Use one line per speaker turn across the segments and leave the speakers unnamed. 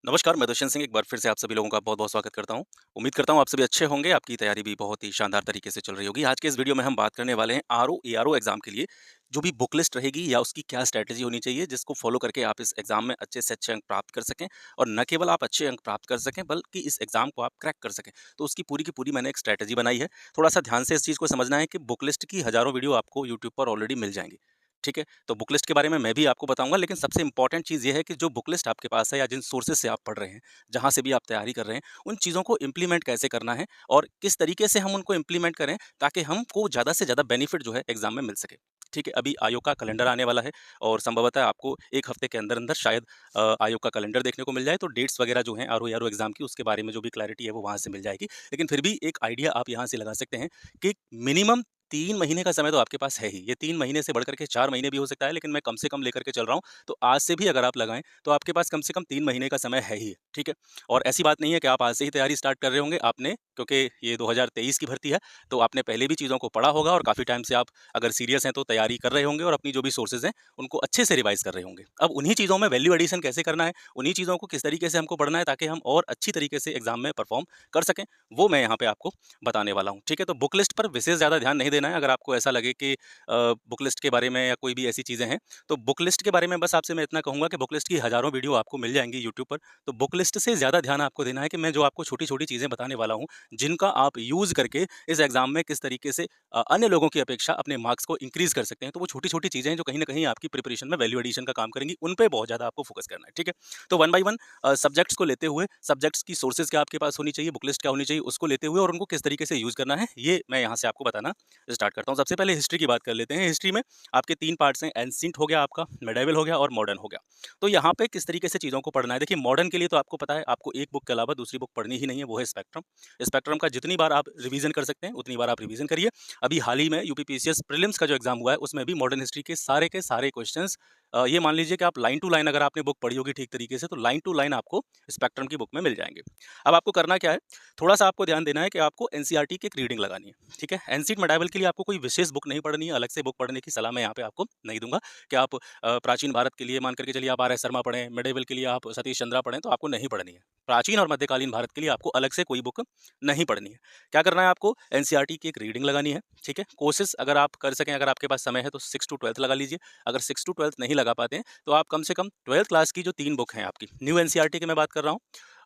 नमस्कार, मैं दुष्यंत सिंह एक बार फिर से आप सभी लोगों का बहुत-बहुत स्वागत करता हूँ। उम्मीद करता हूँ आप सभी अच्छे होंगे, आपकी तैयारी भी बहुत ही शानदार तरीके से चल रही होगी। आज के इस वीडियो में हम बात करने वाले हैं आरओ, एआरओ एग्ज़ाम के लिए जो भी बुक लिस्ट रहेगी या उसकी क्या स्ट्रैटेजी होनी चाहिए जिसको फ़ॉलो करके आप इस एग्ज़ाम में अच्छे से अच्छे अंक प्राप्त कर सकें और न केवल आप अच्छे अंक प्राप्त कर सकें बल्कि इस एग्ज़ाम को आप क्रैक कर सकें। तो उसकी पूरी की पूरी मैंने एक स्ट्रैटेजी बनाई है। थोड़ा-सा ध्यान से इस चीज़ को समझना है कि बुक लिस्ट की हज़ारों वीडियो आपको यूट्यूब पर ऑलरेडी मिल जाएँगी। ठीक है? तो बुक लिस्ट के बारे में मैं भी आपको बताऊँगा लेकिन सबसे इम्पोर्टेंट चीज़ ये है कि जो बुक लिस्ट आपके पास है या जिन सोर्सेज़ से आप पढ़ रहे हैं, जहाँ से भी आप तैयारी कर रहे हैं, उन चीज़ों को इम्प्लीमेंट कैसे करना है और किस तरीके से हम उनको इम्प्लीमेंट करें ताकि हमको ज़्यादा से ज़्यादा बेनिफिट जो है एग्ज़ाम में मिल सके। ठीक है? अभी आयोग का कैलेंडर आने वाला है और संभवतः आपको 1 हफ्ते के अंदर-अंदर शायद आयोग का कैलेंडर देखने को मिल जाए, तो डेट्स वगैरह जो हैं आरओ-एआरओ एग्ज़ाम की उसके बारे में जो भी क्लैरिटी है वो वहाँ से मिल जाएगी। लेकिन फिर भी एक आइडिया आप यहाँ से लगा सकते हैं कि मिनिमम 3 महीने का समय तो आपके पास है ही। ये 3 महीने से बढ़ कर के 4 महीने भी हो सकता है, लेकिन मैं कम से कम लेकर के चल रहा हूँ। तो आज से भी अगर आप लगाएँ, तो आपके पास कम से कम 3 महीने का समय है ही, ठीक है? और ऐसी बात नहीं है कि आप आज से ही तैयारी स्टार्ट कर रहे होंगे। आपने क्योंकि ये 2023 की भर्ती है, तो आपने पहले भी चीज़ों को पढ़ा होगा और काफ़ी टाइम से आप अगर सीरियस हैं, तो तैयारी कर रहे होंगे और अपनी जो भी सोर्सेज़ हैं, उनको अच्छे से रिवाइज़ कर रहे होंगे। अब उन्हीं चीज़ों में वैल्यू एडिशन कैसे करना है, उन्हीं चीज़ों को किस तरीके से हमको पढ़ना है ताकि हम और अच्छी तरीके से एग्ज़ाम में परफ़ॉर्म कर सकें, वो मैं यहाँ पे आपको बताने वाला हूँ, ठीक है? तो बुक लिस्ट पर विशेष ज़्यादा ध्यान नहीं देना है। अगर आपको ऐसा लगे कि बुक लिस्ट के बारे में या कोई भी ऐसी चीज़ें हैं, तो बुक लिस्ट के बारे में बस आपसे मैं इतना कहूँगा कि बुक लिस्ट की हज़ारों वीडियो आपको मिल जाएँगी यूट्यूब पर। तो बुक लिस्ट से ज़्यादा ध्यान आपको देना है कि मैं जो आपको छोटी-छोटी चीज़ें बताने वाला हूँ, जिनका आप यूज़ करके इस एग्ज़ाम में किस तरीके से अन्य लोगों की अपेक्षा अपने मार्क्स को इंक्रीज़ कर सकते हैं। तो वो छोटी-छोटी चीज़ें हैं जो कहीं न कहीं आपकी प्रिपरेशन में वैल्यू एडिशन का काम करेंगी, उन पे बहुत ज़्यादा आपको फ़ोकस करना है, ठीक है? तो वन बाय वन सब्जेक्ट्स को लेते हुए, सब्जेक्ट्स की सोर्सेज़ क्या आपके पास होनी चाहिए, बुक लिस्ट क्या होनी चाहिए, उसको लेते हुए और उनको किस तरीके से यूज़ करना है, ये मैं यहाँ से आपको बताना स्टार्ट करता हूँ। सबसे पहले हिस्ट्री की बात कर लेते हैं। हिस्ट्री में आपके 3 पार्ट्स हैं, एंशिएंट हो गया आपका, मिडेवल हो गया और मॉडर्न हो गया। तो यहाँ पे किस तरीके से चीज़ों को पढ़ना है, देखिए मॉडर्न के लिए तो आपको पता है आपको एक बुक के अलावा दूसरी बुक पढ़नी ही नहीं है, वो है स्पेक्ट्रम। स्पेक्ट्रम का जितनी बार आप रिवीजन कर सकते हैं, उतनी बार आप रिवीजन करिए। अभी हाल ही में यूपीपीसीएस प्रीलिम्स का जो एग्ज़ाम हुआ है, उसमें भी मॉडर्न हिस्ट्री के सारे क्वेश्चंस ये मान लीजिए कि आप लाइन टू लाइन अगर आपने बुक पढ़ी होगी ठीक तरीके से, तो लाइन टू लाइन आपको स्पेक्ट्रम की बुक में मिल जाएँगे। अब आपको करना क्या है, थोड़ा-सा आपको ध्यान देना है कि आपको एनसीईआरटी की एक रीडिंग लगानी है, ठीक है? एनसीईआरटी मेडिवल के लिए आपको कोई विशेष बुक नहीं पढ़नी है, अलग से बुक पढ़ने की सलाह मैं यहाँ पे आपको नहीं दूँगा कि आप प्राचीन भारत के लिए मान कर के चलिए आप आर.एस. शर्मा पढ़ें, मेडिवल के लिए आप सतीश चंद्रा पढ़ें, तो आपको नहीं पढ़नी है। प्राचीन और मध्यकालीन भारत के लिए आपको अलग से कोई बुक नहीं पढ़नी है। क्या करना है आपको एनसीईआरटी की एक रीडिंग लगानी है, ठीक है? कोर्सेज़ अगर आप कर सकें, अगर आपके पास समय है तो 6 टू 12th लगा लीजिए। अगर 6 टू 12th नहीं लगा पाते हैं, तो आप कम से कम 12th क्लास की जो 3 बुक हैं आपकी, न्यू एनसीईआरटी की मैं बात कर रहा हूँ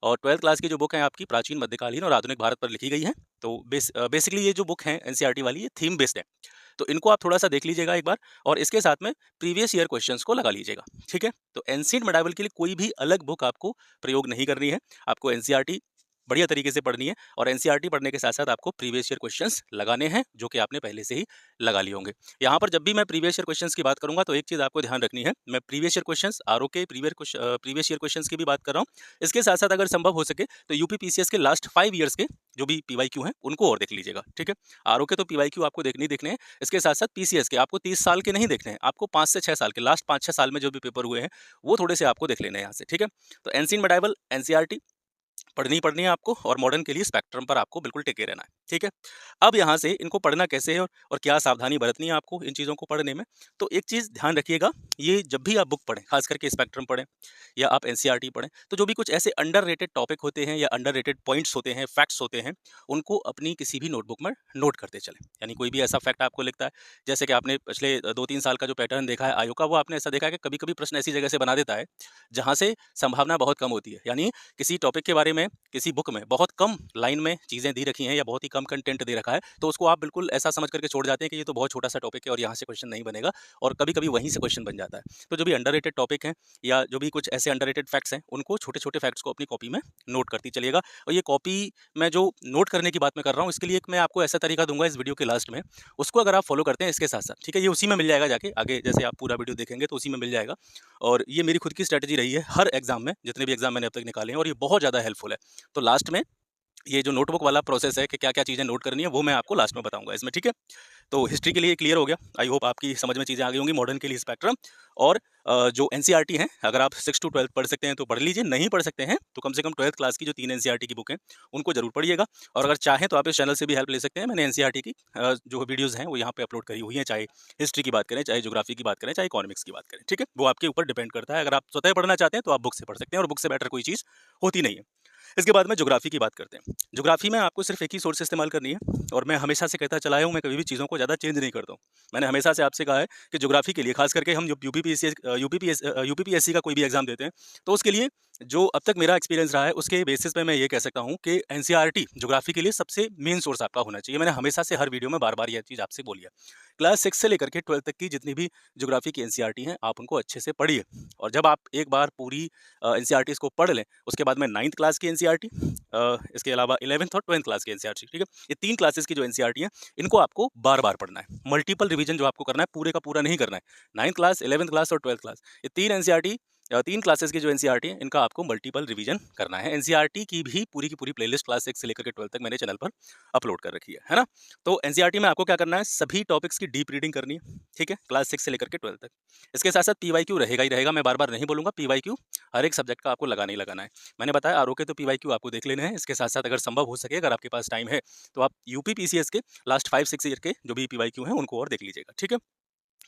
और 12th क्लास की जो बुक है आपकी प्राचीन, मध्यकालीन और आधुनिक भारत पर लिखी गई है। तो बेसिकली ये जो बुक है एनसीईआरटी वाली ये थीम बेस्ड है। तो इनको आप थोड़ा-सा देख लीजिएगा एक बार और इसके साथ में प्रीवियस ईयर क्वेश्चंस को लगा लीजिएगा, ठीक है? तो एंशिएंट मेडिवल के लिए कोई भी अलग बुक आपको प्रयोग नहीं करनी है। आपको एनसीईआरटी बढ़िया तरीके से पढ़नी है और एनसीईआरटी पढ़ने के साथ-साथ आपको प्रीवियस ईयर क्वेश्चंस लगाने हैं, जो कि आपने पहले से ही लगा लिए होंगे। यहाँ पर जब भी मैं प्रीवियस ईयर क्वेश्चंस की बात करूँगा, तो एक चीज़ आपको ध्यान रखनी है, मैं प्रीवियस ईयर क्वेश्चंस आरओ के प्रीवियस ईयर क्वेश्चंस की भी बात कर रहा हूँ। इसके साथ-साथ अगर संभव हो सके, तो यूपीपीसीएस के लास्ट 5 ईयर्स के जो भी पीवाईक्यू हैं, उनको और देख लीजिएगा, ठीक है? आरओ के तो पीवाईक्यू आपको देखने ही देखने हैं, इसके साथ-साथ पीसीएस के आपको 30 साल के नहीं देखने हैं, आपको 5 से 6 साल के, लास्ट 5-6 साल में जो भी पेपर हुए हैं, वो थोड़े से आपको देख लेने हैं यहाँ से, ठीक है? तो एंशिएंट मेडिवल, एनसीईआरटी पढ़नी ही पढ़नी है आपको और मॉडर्न के लिए स्पेक्ट्रम पर आपको बिल्कुल टिके रहना है, ठीक है? अब यहाँ से इनको पढ़ना कैसे है और क्या सावधानी बरतनी है आपको इन चीज़ों को पढ़ने में, तो एक चीज़ ध्यान रखिएगा, ये जब भी आप बुक पढ़ें, खास करके स्पेक्ट्रम पढ़ें या आप एनसीईआरटी पढ़ें, तो जो भी कुछ ऐसे अंडररेटेड टॉपिक होते हैं या अंडररेटेड पॉइंट्स होते हैं, फैक्ट्स होते हैं, उनको अपनी किसी भी नोटबुक में नोट करते चलें। यानी कोई भी ऐसा फैक्ट आपको लगता है, जैसे कि आपने पिछले 2-3 साल का जो पैटर्न देखा है आयोग का, वो आपने ऐसा देखा है कि कभी-कभी प्रश्न ऐसी जगह से बना देता है, जहाँ से संभावना बहुत कम होती है। यानी किसी टॉपिक के बारे में किसी बुक में बहुत कम लाइन में चीज़ें दी रखी हैं या बहुत ही कम कंटेंट दे रखा है, तो उसको आप बिल्कुल ऐसा समझ करके छोड़ जाते हैं कि ये तो बहुत छोटा-सा टॉपिक है और यहाँ से क्वेश्चन नहीं बनेगा और कभी-कभी वहीं से क्वेश्चन बन जाता है। तो जो भी अंडररेटेड टॉपिक हैं या जो भी कुछ ऐसे अंडररेटेड फैक्ट्स हैं, उनको छोटे-छोटे फैक्ट्स को अपनी कॉपी में नोट करती चलिएगा और ये कॉपी में जो नोट करने की बात मैं कर रहा हूँ, इसके लिए एक मैं आपको ऐसा तरीका दूँगा इस वीडियो के लास्ट में, उसको अगर आप फॉलो करते हैं इसके साथ-साथ, ठीक है? ये उसी में मिल जाएगा जाके आगे जैसे आप पूरा वीडियो देखेंगे तो उसी में मिल जाएगा और ये मेरी खुद की स्ट्रैटेजी रही है हर एग्ज़ाम में, जितने भी एग्ज़ाम मैंने अब तक निकाले हैं और ये बहुत ज़्यादा हेल्पफुल है। तो लास्ट में ये जो नोटबुक वाला प्रोसेस है कि क्या-क्या चीज़ें नोट करनी है, वो मैं आपको लास्ट में बताऊँगा इसमें, ठीक है? तो हिस्ट्री के लिए क्लियर हो गया। आई होप आपकी समझ में चीज़ें आ गई होंगी। मॉडर्न के लिए स्पेक्ट्रम और जो एनसीईआरटी हैं, अगर आप 6 टू 12 पढ़ सकते हैं तो पढ़ लीजिए, नहीं पढ़ सकते हैं तो कम से कम 12th क्लास की जो 3 एनसीईआरटी की बुक हैं, उनको ज़रूर पढ़िएगा। और अगर चाहें तो आप इस चैनल से भी हेल्प ले सकते हैं। मैंने एनसीईआरटी की जो वीडियोज़ हैं वो यहाँ पे अपलोड करी हुई हैं, चाहे हिस्ट्री की बात करें, चाहे ज्योग्राफी की बात करें, चाहे इकोनॉमिक्स की बात करें, ठीक है? वो आपके ऊपर डिपेंड करता है। अगर आप स्वतः पढ़ना चाहते हैं तो आप बुक से पढ़ सकते हैं और बुक से बेटर कोई चीज़ होती नहीं है। इसके बाद में ज्योग्राफी की बात करते हैं। ज्योग्राफी में आपको सिर्फ एक ही सोर्स इस्तेमाल करनी है और मैं हमेशा से कहता चला आया हूँ, मैं कभी भी चीज़ों को ज़्यादा चेंज नहीं करता हूँ। मैंने हमेशा से आपसे कहा है कि ज्योग्राफी के लिए खास करके हम जब यूपीपीएससी का कोई भी एग्जाम देते हैं, तो उसके लिए जो अब तक मेरा एक्सपीरियंस रहा है उसके बेसिस पे मैं ये कह सकता हूँ कि एनसीईआरटी ज्योग्राफी के लिए सबसे मेन सोर्स आपका होना चाहिए। मैंने हमेशा से हर वीडियो में बार-बार ये चीज़ आपसे बोली है। क्लास 6 से लेकर के 12 तक की जितनी भी ज्योग्राफी की एनसीईआरटी हैं, आप उनको अच्छे से पढ़िए और जब आप एक बार पूरी एनसीईआरटीज़ को पढ़ लें, उसके बाद में 9th क्लास की एनसीईआरटी, इसके अलावा 11th और 12th क्लास की एनसीईआरटी, ठीक है? ये 3 क्लासेस की जो एनसीईआरटी है, इनको आपको बार-बार पढ़ना है। मल्टीपल रिवीजन जो आपको करना है, पूरे का पूरा नहीं करना है। 9th क्लास, 11th क्लास और 12th क्लास, ये 3 एनसीईआरटी 3 क्लासेस की जो एनसीईआरटी है, इनका आपको मल्टीपल रिवीजन करना है। एनसीईआरटी की भी पूरी की पूरी प्लेलिस्ट क्लास 6 से लेकर के 12 तक मैंने चैनल पर अपलोड कर रखी है ना? तो एनसीईआरटी में आपको क्या करना है, सभी टॉपिक्स की डीप रीडिंग करनी है, ठीक है? क्लास 6 से लेकर के 12 तक। इसके साथ-साथ पीवाईक्यू रहेगा ही रहेगा, मैं बार-बार नहीं बोलूँगा, पीवाईक्यू हर एक सब्जेक्ट का आपको लगाना ही लगाना है। मैंने बताया आरओ के तो पीवाईक्यू आपको देख लेने हैं। इसके साथ-साथ अगर संभव हो सके, अगर आपके पास टाइम है, तो आप यूपी पीसीएस के लास्ट 5-6 ईयर के जो भी पीवाईक्यू हैं, उनको और देख लीजिएगा, ठीक है?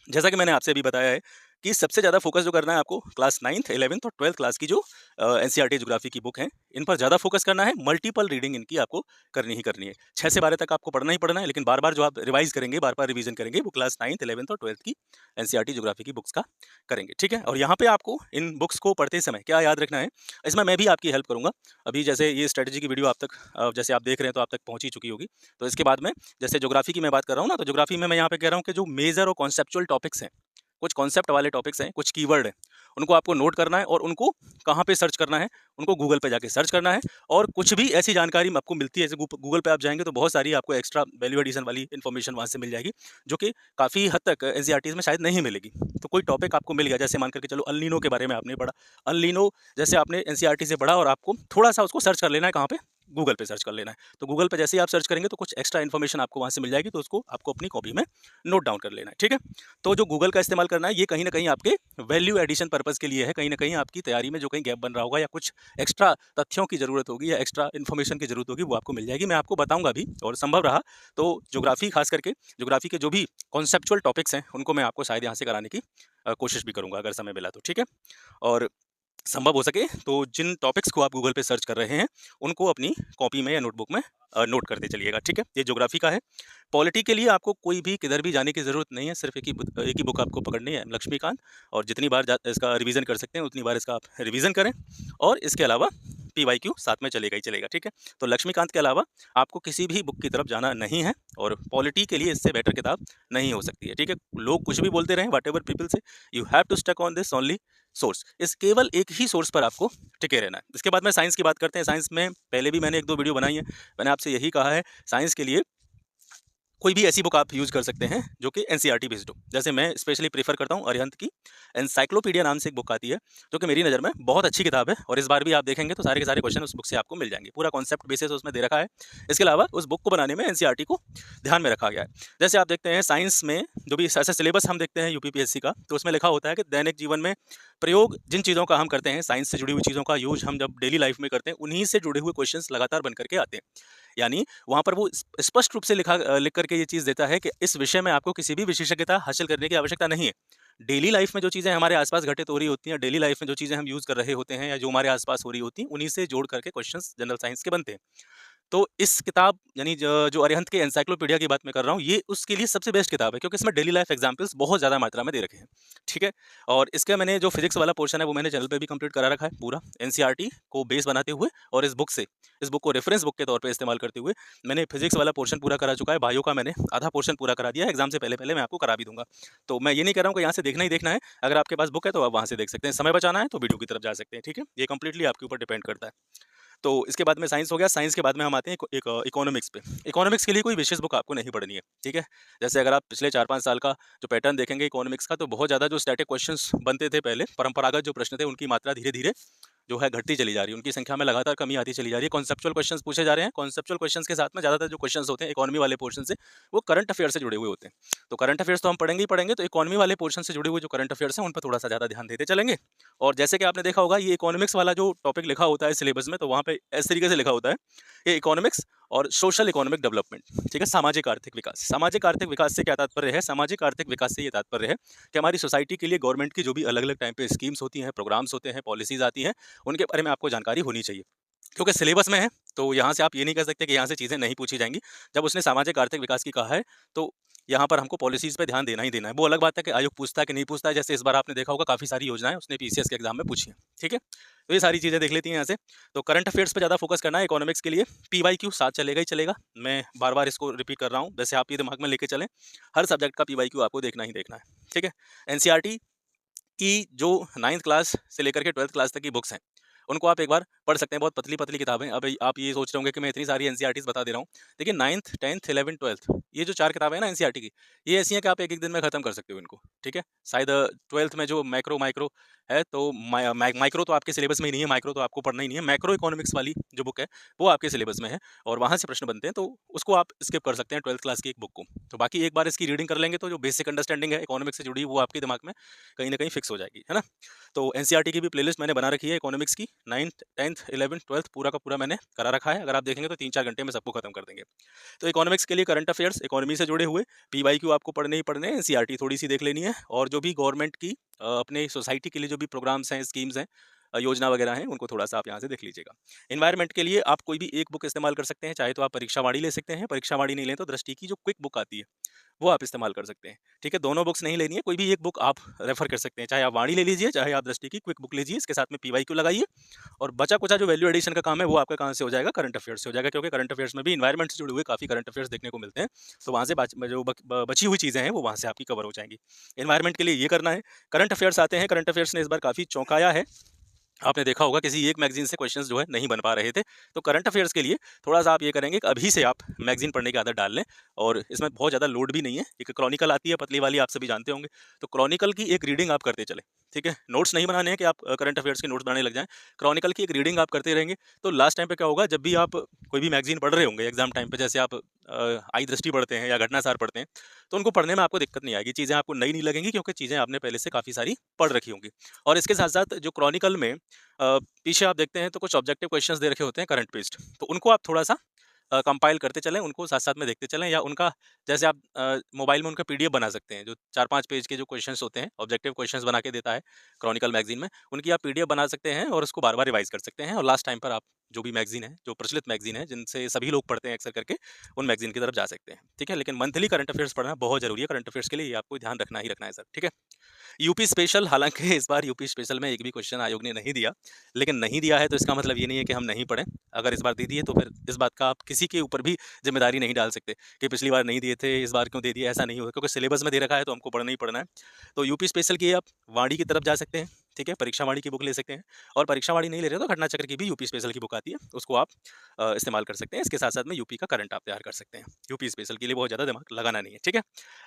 जैसा कि मैंने आपसे अभी बताया है कि सबसे ज़्यादा फोकस जो करना है आपको क्लास 9th, 11th और 12th क्लास की जो एनसीईआरटी ज्योग्राफी की बुक है, इन पर ज़्यादा फोकस करना है। मल्टीपल रीडिंग इनकी आपको करनी ही करनी है। 6 से 12 तक आपको पढ़ना ही पढ़ना है, लेकिन बार-बार जो आप रिवाइज़ करेंगे, बार-बार रिवीजन करेंगे, वो क्लास 9th, 11th और 12th की एनसीईआरटी ज्योग्राफी की बुक्स का करेंगे, ठीक है? और यहाँ पे आपको इन बुक्स को पढ़ते समय क्या याद रखना है, इसमें मैं भी आपकी हेल्प करूँगा। अभी जैसे ये स्ट्रैटेजी की वीडियो आप तक जैसे आप देख रहे हैं, तो आप तक पहुँच ही चुकी होगी। तो इसके बाद में जैसे ज्योग्राफी की मैं बात कर रहा हूँ ना, तो ज्योग्राफी में मैं यहाँ पे कह रहा हूँ कि जो मेजर और कॉन्सेप्चुअल टॉपिक्स हैं, कुछ कॉन्सेप्ट वाले टॉपिक्स हैं, कुछ कीवर्ड हैं, उनको आपको नोट करना है और उनको कहाँ पे सर्च करना है, उनको गूगल पे जाके सर्च करना है। और कुछ भी ऐसी जानकारी आपको मिलती है, जैसे गूगल पे आप जाएँगे तो बहुत सारी आपको एक्स्ट्रा वैल्यू एडिशन वाली इन्फॉर्मेशन वहाँ से मिल जाएगी, जो कि काफ़ी हद तक एनसीईआरटीज़ में शायद नहीं मिलेगी। तो कोई टॉपिक आपको मिल गया, जैसे मान कर के चलो अल नीनो के बारे में आपने पढ़ा, अल नीनो जैसे आपने एनसीईआरटी से पढ़ा और आपको थोड़ा-सा उसको सर्च कर लेना है, कहाँ पे? गूगल पे सर्च कर लेना है। तो गूगल पे जैसे ही आप सर्च करेंगे तो कुछ एक्स्ट्रा इन्फॉर्मेशन आपको वहाँ से मिल जाएगी, तो उसको आपको अपनी कॉपी में नोट डाउन कर लेना है, ठीक है? तो जो गूगल का इस्तेमाल करना है, ये कहीं न कहीं आपके वैल्यू एडिशन पर्पज़ के लिए है। कहीं न कहीं आपकी तैयारी में जो कहीं गैप बन रहा होगा या कुछ एक्स्ट्रा तथ्यों की ज़रूरत होगी या एक्स्ट्रा इन्फॉर्मेशन की ज़रूरत होगी, वो आपको मिल जाएगी। मैं आपको बताऊँगा भी, और संभव रहा तो ज्योग्राफ़ी ख़ास करके ज्योग्राफ़ी के जो भी कॉन्सेप्चुअल टॉपिक्स हैं, उनको मैं आपको शायद यहाँ से कराने की कोशिश भी करूँगा, अगर समय मिला तो, ठीक है? और संभव हो सके तो जिन टॉपिक्स को आप गूगल पे सर्च कर रहे हैं, उनको अपनी कॉपी में या नोटबुक में नोट करते चलिएगा, ठीक है? ये ज्योग्राफी का है। पॉलिटी के लिए आपको कोई भी किधर भी जाने की ज़रूरत नहीं है, सिर्फ़ एक ही बुक आपको पकड़नी है, लक्ष्मीकांत, और जितनी बार जा इसका रिवीज़न कर सकते हैं, उतनी बार इसका आप रिवीज़न करें। और इसके अलावा पीवाईक्यू साथ में चलेगा ही चलेगा, ठीक है? तो लक्ष्मीकांत के अलावा आपको किसी भी बुक की तरफ जाना नहीं है, और पॉलिटी के लिए इससे बेटर किताब नहीं हो सकती है, ठीक है? लोग कुछ भी बोलते रहें, व्हाटएवर पीपल से, you have to stuck on this only source. इस केवल एक ही सोर्स पर आपको टिके रहना है। इसके बाद में साइंस की बात करते हैं। साइंस में पहले भी मैंने 1-2 वीडियो बनाई है। मैंने आपसे यही कहा है, साइंस के लिए कोई भी ऐसी बुक आप यूज़ कर सकते हैं जो कि एनसीईआरटी बेस्ड हो। जैसे मैं स्पेशली प्रेफ़र करता हूँ अरिहंत की एनसाइक्लोपीडिया नाम से एक बुक आती है, जो कि मेरी नज़र में बहुत अच्छी किताब है, और इस बार भी आप देखेंगे तो सारे के सारे क्वेश्चन उस बुक से आपको मिल जाएँगे। पूरा कॉन्सेप्ट बेसिस उसमें दे रखा है। इसके अलावा उस बुक को बनाने में एनसीईआरटी को ध्यान में रखा गया है। जैसे आप देखते हैं साइंस में जो भी ऐसा सिलेबस हम देखते हैं यूपीपीएससी का, तो उसमें लिखा होता है कि दैनिक जीवन में प्रयोग जिन चीज़ों का हम करते हैं, साइंस से जुड़ी हुई चीज़ों का यूज़ हम जब डेली लाइफ़ में करते हैं, उन्हीं से जुड़े हुए क्वेश्चंस लगातार बन कर के आते हैं। यानी वहाँ पर वो स्पष्ट रूप से लिख करके ये चीज़ देता है कि इस विषय में आपको किसी भी विशेषज्ञता हासिल करने की आवश्यकता नहीं है। डेली लाइफ में जो चीज़ें हमारे आस-पास घटित हो रही होती हैं, डेली लाइफ में जो चीज़ें हम यूज़ कर रहे होते हैं या जो हमारे आस-पास हो रही होती हैं, उन्हीं से जोड़ करके क्वेश्चंस जनरल साइंस के बनते हैं। तो इस किताब यानी जो अरिहंत के एनसाइक्लोपीडिया की बात मैं कर रहा हूँ, ये उसके लिए सबसे बेस्ट किताब है, क्योंकि इसमें डेली लाइफ एग्जांपल्स बहुत ज़्यादा मात्रा में दे रखे हैं, ठीक है? और इसका मैंने जो फिजिक्स वाला पोर्शन है, वो मैंने चैनल पे भी कंप्लीट करा रखा है पूरा, एनसीईआरटी को बेस बनाते हुए, और इस बुक को रेफरेंस बुक के तौर पे इस्तेमाल करते हुए मैंने फिजिक्स वाला पोर्शन पूरा करा चुका है। बायो का मैंने आधा पोर्शन पूरा करा दिया है, एग्जाम से पहले-पहले मैं आपको करा भी दूँगा। तो मैं ये नहीं कह रहा हूँ कि यहाँ से देखना ही देखना है, अगर आपके पास बुक है तो आप वहाँ से देख सकते हैं, समय बचाना है तो वीडियो की तरफ जा सकते हैं, ठीक है? ये कंप्लीटली आपके ऊपर डिपेंड करता है। तो इसके बाद में साइंस हो गया, साइंस के बाद में हम आते हैं इकोनॉमिक्स पे। इकोनॉमिक्स के लिए कोई विशेष बुक आपको नहीं पढ़नी है, ठीक है? जैसे अगर आप पिछले 4-5 साल का जो पैटर्न देखेंगे इकोनॉमिक्स का, तो बहुत ज़्यादा जो स्टैटिक क्वेश्चंस बनते थे पहले, परंपरागत जो प्रश्न थे, उनकी मात्रा धीरे-धीरे जो है घटती चली जा रही है, उनकी संख्या में लगातार कमी आती चली जा रही है। कॉन्सेप्चुअल क्वेश्चंस पूछे जा रहे हैं, कॉन्सेप्चुअल क्वेश्चंस के साथ में ज़्यादातर जो क्वेश्चंस होते हैं इकोनॉमी वाले पोर्शन से, वो करंट अफेयर से जुड़े हुए होते हैं। तो करंट अफेयर्स तो हम पढ़ेंगे ही पढ़ेंगे, तो इकोनॉमी वाले पोर्शन से जुड़े हुए जो करंट अफेयर्स हैं उन पर थोड़ा सा ज़्यादा ध्यान देते चलेंगे। और जैसे कि आपने देखा होगा, ये इकोनॉमिक्स वाला जो टॉपिक लिखा होता है सिलेबस में, तो वहाँ पे इस तरीके से लिखा होता है, ये इकोनॉमिक्स और सोशल इकोनॉमिक डेवलपमेंट, ठीक है, सामाजिक आर्थिक विकास। सामाजिक आर्थिक विकास से क्या तात्पर्य है? सामाजिक आर्थिक विकास से ये तात्पर्य है कि हमारी सोसाइटी के लिए गवर्नमेंट की जो भी अलग अलग टाइम पे स्कीम्स होती हैं, प्रोग्राम्स होते हैं, पॉलिसीज आती हैं, उनके बारे में आपको जानकारी होनी चाहिए। क्योंकि सिलेबस में है, तो यहाँ से आप ये नहीं कह सकते कि यहाँ से चीज़ें नहीं पूछी जाएंगी। जब उसने सामाजिक आर्थिक विकास की कहा है, तो यहाँ पर हमको पॉलिसीज पे ध्यान देना ही देना है। वो अलग बात है कि आयोग पूछता है कि नहीं पूछता है। जैसे इस बार आपने देखा होगा, काफ़ी सारी योजनाएं उसने पीसीएस के एग्जाम में पूछी हैं, ठीक है। तो ये सारी चीज़ें देख लेती हैं यहाँ से। तो करंट अफेयर्स पे ज़्यादा फोकस करना है इकोनॉमिक्स के लिए। पीवाईक्यू साथ चलेगा ही चलेगा, मैं बार बार इसको रिपीट कर रहा हूँ, वैसे आप ये दिमाग में लेके चलें, हर सब्जेक्ट का पीवाईक्यू आपको देखना ही देखना है, ठीक है। एनसीईआरटी की जो 9th क्लास से लेकर के 12th क्लास तक की बुक्स हैं, उनको आप एक बार पढ़ सकते हैं। बहुत पतली-पतली किताबें। अब आप ये सोच रहे होंगे कि मैं इतनी सारी एनसीईआरटीज़ बता दे रहा हूँ। देखिए 9th, 10th, 11th, 12th, ये जो 4 किताबें हैं ना एनसीईआरटी की, ये ऐसी हैं कि आप एक-एक दिन में खत्म कर सकते हो इनको, ठीक है। शायद 12th में जो माइक्रो है, तो माइक्रो तो आपके सिलेबस में ही नहीं है, माइक्रो तो आपको पढ़ना ही नहीं है। मैक्रो इकोनॉमिक्स वाली जो बुक है, वो आपके सिलेबस में है और वहाँ से प्रश्न बनते हैं, तो उसको आप स्किप कर सकते हैं 12th क्लास की एक बुक को। तो बाकी एक बार इसकी रीडिंग कर लेंगे, तो जो बेसिक अंडरस्टैंडिंग है इकोनॉमिक्स से जुड़ी, वो आपके दिमाग में कहीं न कहीं फिक्स हो जाएगी, है ना? तो एनसीईआरटी की भी प्लेलिस्ट मैंने बना रखी है इकोनॉमिक्स की। 9th, 10th, 11th, 12th पूरा का पूरा मैंने करा रखा है। अगर आप देखेंगे तो 3-4 घंटे में सबको खत्म कर देंगे। तो इकोनॉमिक्स के लिए करंट अफेयर्स, इकोनॉमी से जुड़े हुए पीवाईक्यू आपको पढ़ने ही पढ़ने हैं, एनसीईआरटी थोड़ी-सी देख लेनी है, और जो भी गवर्नमेंट की अपने सोसाइटी के लिए जो भी प्रोग्राम्स हैं, स्कीम्स हैं, योजना वगैरह हैं, उनको थोड़ा-सा आप यहाँ से देख लीजिएगा। एनवायरनमेंट के लिए आप कोई भी एक बुक इस्तेमाल कर सकते हैं, चाहे तो आप परीक्षावाणी ले सकते हैं, परीक्षावाणी नहीं लें तो दृष्टि की जो क्विक बुक आती है, वो आप इस्तेमाल कर सकते हैं, ठीक है। दोनों बुक्स नहीं लेनी है, कोई भी एक बुक आप रेफर कर सकते हैं, चाहे आप वाणी ले लीजिए, चाहे आप दृष्टि की क्विक बुक लीजिए, इसके साथ में पीवाईक्यू लगाइए, और बचा-कुचा जो वैल्यू एडिशन का काम है, वो आपका कहाँ से हो जाएगा? करंट अफेयर्स से हो जाएगा, क्योंकि करंट अफेयर्स में भी एनवायरनमेंट से जुड़े हुए काफ़ी करंट अफेयर्स देखने को मिलते हैं। तो वहाँ से बची हुई चीज़ें हैं, वो वहाँ से आपकी कवर हो जाएँगी। एनवायरनमेंट के लिए ये करना है। करंट अफेयर्स आते हैं, करंट अफेयर्स ने इस बार काफ़ी चौंकाया है। आपने देखा होगा किसी एक मैगज़ीन से क्वेश्चंस जो है नहीं बन पा रहे थे। तो करंट अफेयर्स के लिए थोड़ा-सा आप ये करेंगे कि अभी से आप मैगज़ीन पढ़ने की आदत डाल लें, और इसमें बहुत ज़्यादा लोड भी नहीं है। एक क्रॉनिकल आती है पतली वाली, आप सभी जानते होंगे। तो क्रॉनिकल की एक रीडिंग आप करते चलें, ठीक है? नोट्स नहीं बनाने हैं कि आप करंट अफेयर्स के नोट्स बनाने लग जाएँ। क्रॉनिकल की एक रीडिंग आप करते रहेंगे, तो लास्ट टाइम पे क्या होगा, जब भी आप कोई भी मैगज़ीन पढ़ रहे होंगे एग्ज़ाम टाइम पे, जैसे आप आई दृष्टि पढ़ते हैं या घटनासार पढ़ते हैं, तो उनको पढ़ने में आपको दिक्कत नहीं आएगी। चीज़ें आपको नई नहीं लगेंगी, क्योंकि चीज़ें आपने पहले से काफ़ी सारी पढ़ रखी होंगी। और इसके साथ-साथ जो क्रॉनिकल में पीछे आप देखते हैं तो कुछ ऑब्जेक्टिव क्वेश्चंस दे रखे होते हैं करंट बेस्ड, तो उनको आप थोड़ा-सा कंपाइल करते चलें, उनको साथ-साथ में देखते चलें, या उनका जैसे आप मोबाइल में उनका पीडीएफ बना सकते हैं। जो 4-5 पेज के जो क्वेश्चंस होते हैं, ऑब्जेक्टिव क्वेश्चंस बना के देता है क्रॉनिकल मैगज़ीन में, उनकी आप पीडीएफ बना सकते हैं और उसको बार-बार रिवाइज़ कर सकते हैं, और लास्ट टाइम पर आप जो भी मैगज़ीन है, जो प्रचलित मैगज़ीन है, जिनसे सभी लोग पढ़ते हैं अक्सर करके, उन मैगज़ीन की तरफ जा सकते हैं, ठीक है? लेकिन मंथली करंट अफेयर्स पढ़ना बहुत ज़रूरी है। करंट अफेयर्स के लिए ये आपको ध्यान रखना ही रखना है सर, ठीक है? यूपी स्पेशल, हालाँकि इस बार यूपी स्पेशल में एक भी क्वेश्चन आयोग ने नहीं दिया, लेकिन नहीं दिया है तो इसका मतलब ये नहीं है कि हम नहीं पढ़ें। अगर इस बार दे दिए, तो फिर इस बात का आप किसी के ऊपर भी ज़िम्मेदारी नहीं डाल सकते कि पिछली बार नहीं दिए थे, इस बार क्यों दे दिए, ऐसा नहीं होगा, क्योंकि सिलेबस में दे रखा है तो हमको पढ़ना ही पढ़ना है। तो यूपी स्पेशल की आप वाणी की तरफ जा सकते हैं, ठीक है? परीक्षा वाणी की बुक ले सकते हैं, और परीक्षा वाणी नहीं ले रहे हो तो घटना चक्र की भी यूपी स्पेशल की बुक आती है, उसको आप इस्तेमाल कर सकते हैं। इसके साथ-साथ में यूपी का करंट आप तैयार कर सकते हैं। यूपी स्पेशल के लिए बहुत ज़्यादा दिमाग लगाना नहीं है, ठीक है?